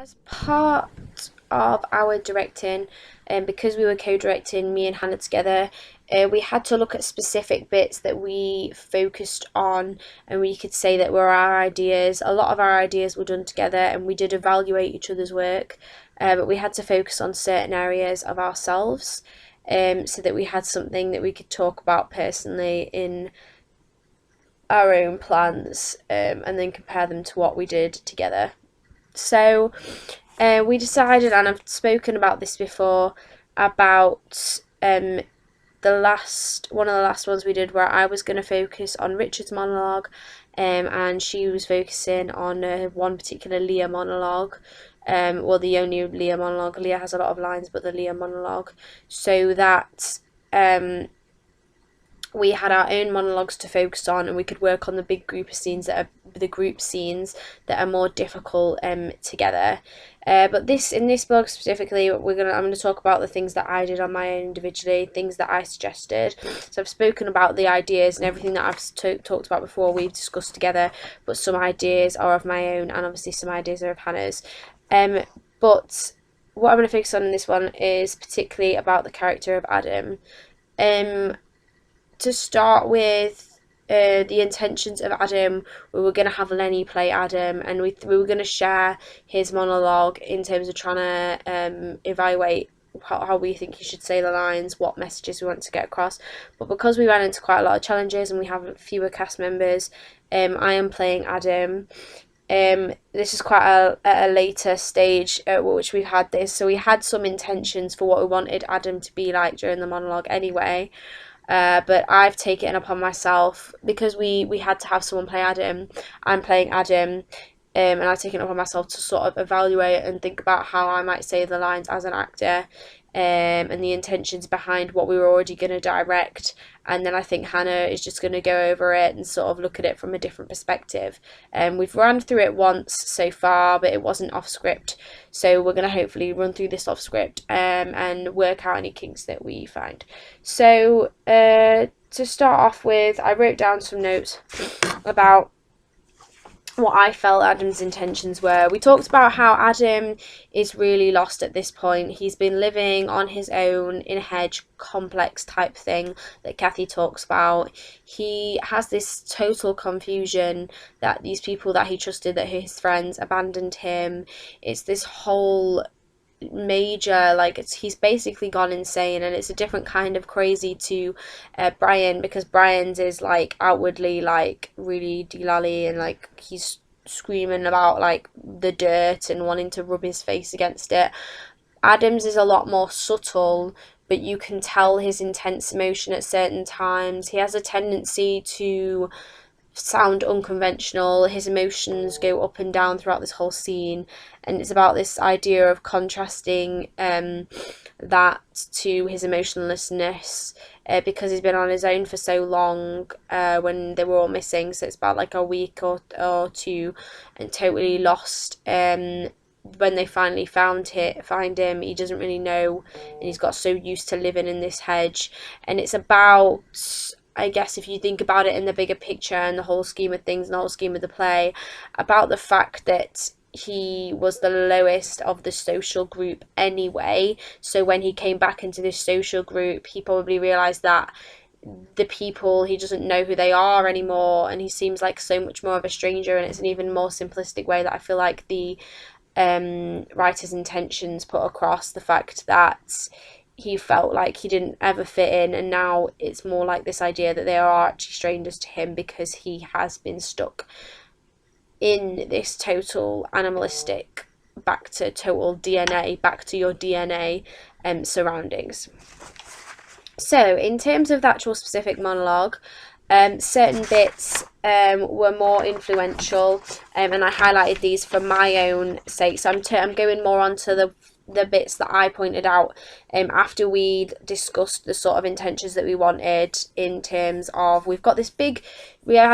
As part of our directing, and because we were co-directing, me and Hannah together, we had to look at specific bits that we focused on, and we could say that were our ideas. A lot of our ideas were done together, and we did evaluate each other's work, but we had to focus on certain areas of ourselves, so that we had something that we could talk about personally in our own plans, and then compare them to what we did together. So we decided, and I've spoken about this before, about one of the last ones we did, where I was going to focus on Richard's monologue, and she was focusing on one particular Leah monologue. Well, the only Leah monologue. Leah has a lot of lines, but the Leah monologue, so that we had our own monologues to focus on, and we could work on the big group scenes that are more difficult together. But in this book specifically, I'm gonna talk about the things that I did on my own individually, things that I suggested. So I've spoken about the ideas and everything that I've talked about before. We've discussed together, but some ideas are of my own, and obviously some ideas are of Hannah's. But what I'm going to focus on in this one is particularly about the character of Adam. To start with, the intentions of Adam, we were going to have Lenny play Adam, and we were going to share his monologue in terms of trying to evaluate how we think he should say the lines, what messages we want to get across. But because we ran into quite a lot of challenges and we have fewer cast members, I am playing Adam. This is quite a later stage at which we've had this, so we had some intentions for what we wanted Adam to be like during the monologue anyway. But I've taken it upon myself, because we had to have someone play Adam. I'm playing Adam, and I've taken it upon myself to sort of evaluate and think about how I might say the lines as an actor, and the intentions behind what we were already going to direct. And then I think Hannah is just going to go over it and sort of look at it from a different perspective. We've run through it once so far, but it wasn't off script, so we're going to hopefully run through this off script, and work out any kinks that we find. So to start off with, I wrote down some notes about what I felt Adam's intentions were. We talked about how Adam is really lost at this point. He's been living on his own in a hedge complex type thing that Kathy talks about. He has this total confusion that these people that he trusted, that his friends, abandoned him. It's this whole major, like, he's basically gone insane, and it's a different kind of crazy to Brian, because Brian's is like outwardly like really delally, and like he's screaming about like the dirt and wanting to rub his face against it. Adam's is a lot more subtle, but you can tell his intense emotion at certain times. He has a tendency to sound unconventional. His emotions go up and down throughout this whole scene, and it's about this idea of contrasting that to his emotionlessness, because he's been on his own for so long, when they were all missing, so it's about like a week or two, and totally lost. When they finally find him, he doesn't really know, and he's got so used to living in this hedge. And it's about, I guess, if you think about it in the bigger picture and the whole scheme of things and the whole scheme of the play, about the fact that he was the lowest of the social group anyway. So when he came back into this social group, he probably realised that the people, he doesn't know who they are anymore, and he seems like so much more of a stranger. And it's an even more simplistic way that I feel like the writer's intentions put across the fact that he felt like he didn't ever fit in, and now it's more like this idea that they are actually strangers to him, because he has been stuck in this total animalistic, back to total DNA, back to your DNA surroundings. So in terms of the actual specific monologue, certain bits were more influential, and I highlighted these for my own sake. So I'm going more onto the bits that I pointed out after we'd discussed the sort of intentions that we wanted, in terms of we had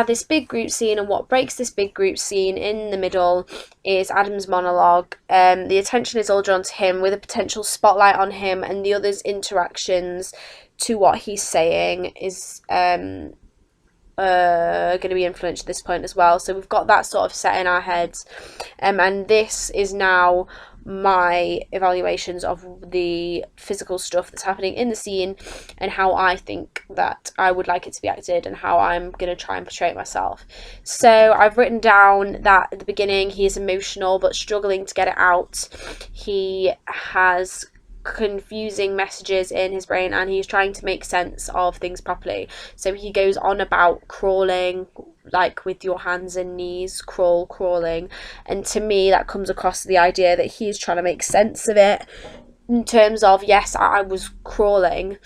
this big group scene, and what breaks this big group scene in the middle is Adam's monologue. The attention is all drawn to him, with a potential spotlight on him, and the others' interactions to what he's saying is going to be influential at this point as well. So we've got that sort of set in our heads, and this is now my evaluations of the physical stuff that's happening in the scene and how I think that I would like it to be acted and how I'm going to try and portray it myself. So I've written down that at the beginning he is emotional but struggling to get it out. He has confusing messages in his brain and he's trying to make sense of things properly. So he goes on about crawling, like with your hands and knees, crawling, and to me that comes across the idea that he's trying to make sense of it in terms of, yes, I was crawling,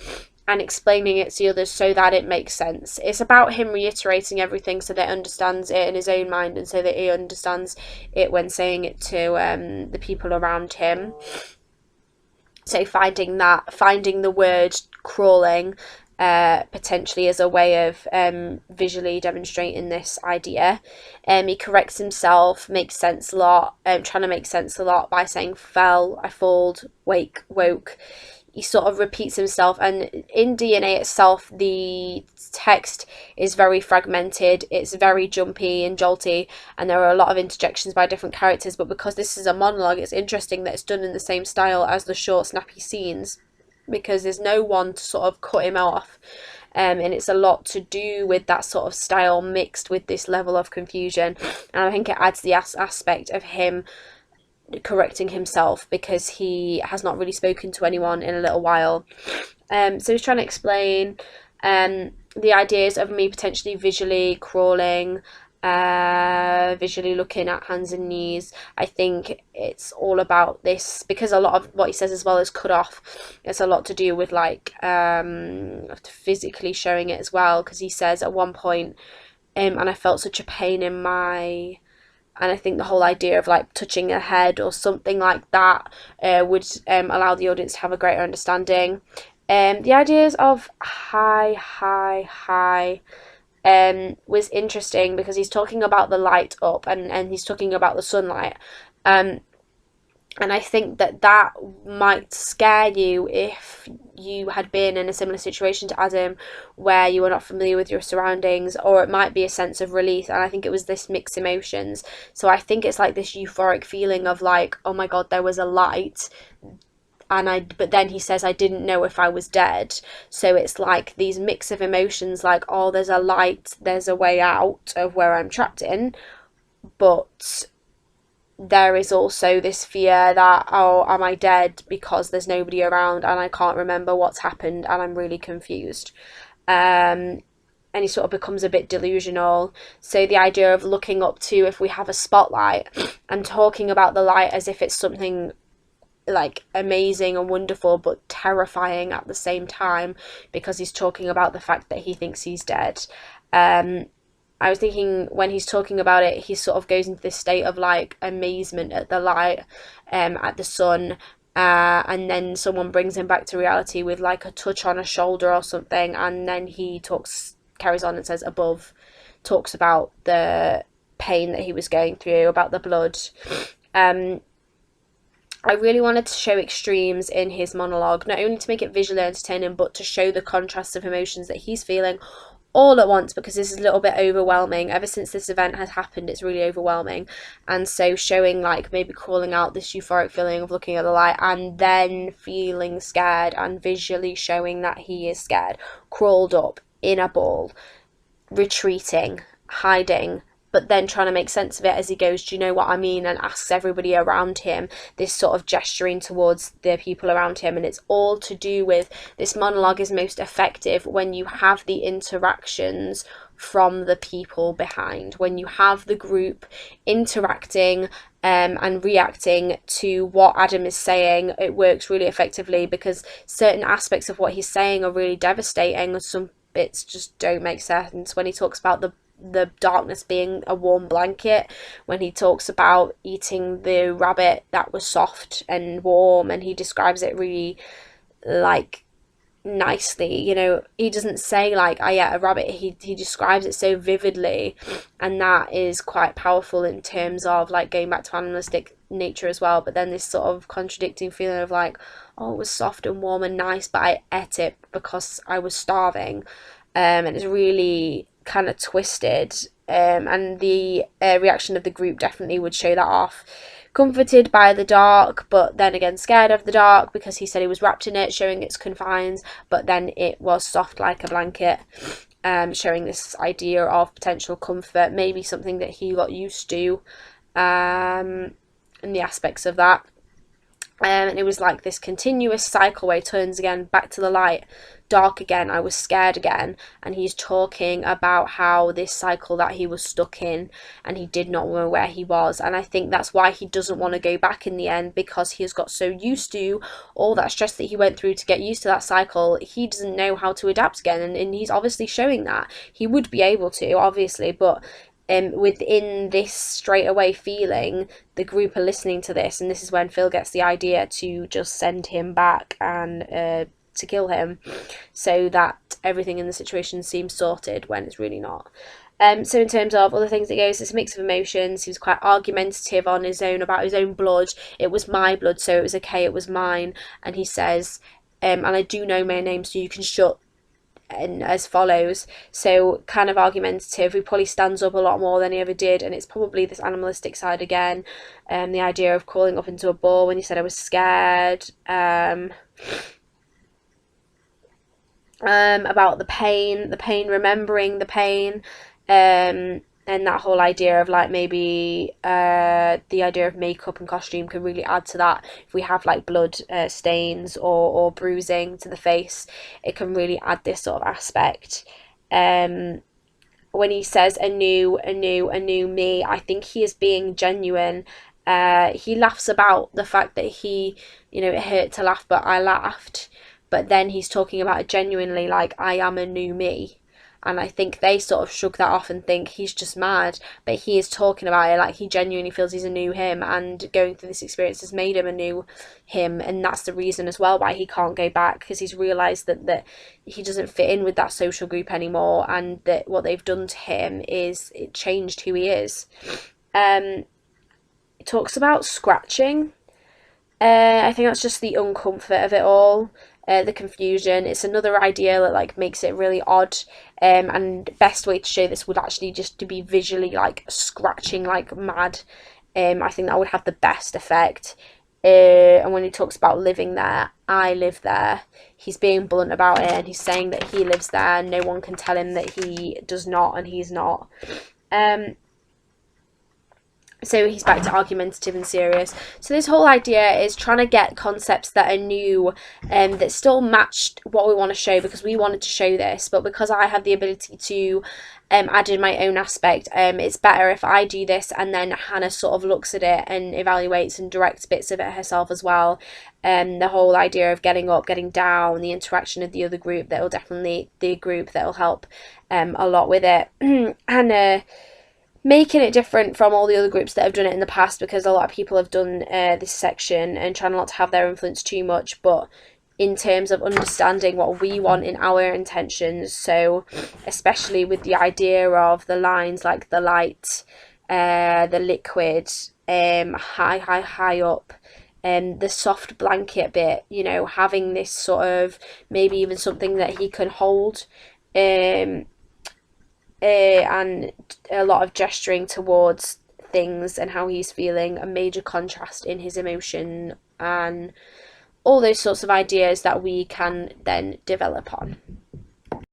and explaining it to the others so that it makes sense. It's about him reiterating everything so that he understands it in his own mind and so that he understands it when saying it to the people around him. So finding the word crawling potentially as a way of visually demonstrating this idea. He corrects himself, makes sense a lot, trying to make sense a lot by saying fell, I falled, wake, woke. He sort of repeats himself, and in DNA itself the text is very fragmented, it's very jumpy and jolty, and there are a lot of interjections by different characters, but because this is a monologue, it's interesting that it's done in the same style as the short snappy scenes, because there's no one to sort of cut him off, and it's a lot to do with that sort of style mixed with this level of confusion, and I think it adds the aspect of him correcting himself because he has not really spoken to anyone in a little while. So he's trying to explain the ideas of me potentially visually crawling, visually looking at hands and knees. I think it's all about this, because a lot of what he says as well is cut off. It's a lot to do with like physically showing it as well, because he says at one point, and I felt such a pain in my... And I think the whole idea of like touching a head or something like that would allow the audience to have a greater understanding. The ideas of high was interesting because he's talking about the light up and he's talking about the sunlight. And I think that might scare you if you had been in a similar situation to Adam where you were not familiar with your surroundings, or it might be a sense of relief, and I think it was this mixed emotions. So I think it's like this euphoric feeling of like, oh my god, there was a light, but then he says I didn't know if I was dead. So it's like these mix of emotions, like, oh, there's a light, there's a way out of where I'm trapped in, but there is also this fear that, oh, am I dead because there's nobody around and I can't remember what's happened and I'm really confused. And he sort of becomes a bit delusional. So the idea of looking up to, if we have a spotlight, and talking about the light as if it's something like amazing and wonderful but terrifying at the same time, because he's talking about the fact that he thinks he's dead. I was thinking when he's talking about it, he sort of goes into this state of like amazement at the light, at the sun, and then someone brings him back to reality with like a touch on a shoulder or something, and then he carries on and says above, talks about the pain that he was going through, about the blood. I really wanted to show extremes in his monologue, not only to make it visually entertaining, but to show the contrasts of emotions that he's feeling all at once, because this is a little bit overwhelming. Ever since this event has happened, it's really overwhelming. And so showing like maybe calling out this euphoric feeling of looking at the light and then feeling scared, and visually showing that he is scared, crawled up in a ball, retreating, hiding, but then trying to make sense of it as he goes, do you know what I mean? And asks everybody around him, this sort of gesturing towards the people around him. And it's all to do with, this monologue is most effective when you have the interactions from the people behind, when you have the group interacting and reacting to what Adam is saying. It works really effectively because certain aspects of what he's saying are really devastating, and some bits just don't make sense. When he talks about the darkness being a warm blanket, when he talks about eating the rabbit that was soft and warm, and he describes it really like nicely, you know, he doesn't say like I ate a rabbit, he describes it so vividly, and that is quite powerful in terms of like going back to animalistic nature as well. But then this sort of contradicting feeling of like, oh, it was soft and warm and nice, but I ate it because I was starving, and it's really kind of twisted, and the reaction of the group definitely would show that off. Comforted by the dark, but then again scared of the dark, because he said he was wrapped in it, showing its confines, but then it was soft like a blanket, showing this idea of potential comfort, maybe something that he got used to, and the aspects of that. And it was like this continuous cycle where he turns again back to the light, dark again, I was scared again, and he's talking about how this cycle that he was stuck in, and he did not know where he was. And I think that's why he doesn't want to go back in the end, because he has got so used to all that stress that he went through to get used to that cycle. He doesn't know how to adapt again, and he's obviously showing that he would be able to, obviously, but within this straight away feeling, the group are listening to this, and this is when Phil gets the idea to just send him back and to kill him, so that everything in the situation seems sorted when it's really not. So in terms of other things that goes, it's a mix of emotions. He was quite argumentative on his own about his own blood. It was my blood, so it was okay, it was mine. And he says, and I do know my name, so you can shut, and as follows. So kind of argumentative. He probably stands up a lot more than he ever did, and it's probably this animalistic side again. The idea of crawling up into a ball when he said I was scared. About the pain, remembering the pain, and that whole idea of like maybe the idea of makeup and costume can really add to that. If we have like blood stains or bruising to the face, it can really add this sort of aspect. When he says a new me, I think he is being genuine. He laughs about the fact that he, it hurt to laugh, but I laughed. But then he's talking about it genuinely, like, I am a new me. And I think they sort of shrug that off and think he's just mad. But he is talking about it like he genuinely feels he's a new him, and going through this experience has made him a new him. And that's the reason as well why he can't go back, because he's realised that he doesn't fit in with that social group anymore, and that what they've done to him is it changed who he is. It talks about scratching. I think that's just the uncomfort of it all. The confusion. It's another idea that like makes it really odd. And best way to show this would actually just to be visually like scratching like mad. I think that would have the best effect. And when he talks about living there, I live there, he's being blunt about it, and he's saying that he lives there, and no one can tell him that he does not, and he's not. So he's back to argumentative and serious. So this whole idea is trying to get concepts that are new, that still matched what we want to show, because we wanted to show this, but because I have the ability to add in my own aspect, it's better if I do this, and then Hannah sort of looks at it and evaluates and directs bits of it herself as well. The whole idea of getting up, getting down, the interaction of the other group, that'll definitely the group that'll help a lot with it. And making it different from all the other groups that have done it in the past, because a lot of people have done this section, and trying not to have their influence too much, but in terms of understanding what we want in our intentions. So especially with the idea of the lines like the light, the liquid, high up, the soft blanket bit, having this sort of maybe even something that he can hold, and a lot of gesturing towards things and how he's feeling, a major contrast in his emotion, and all those sorts of ideas that we can then develop on.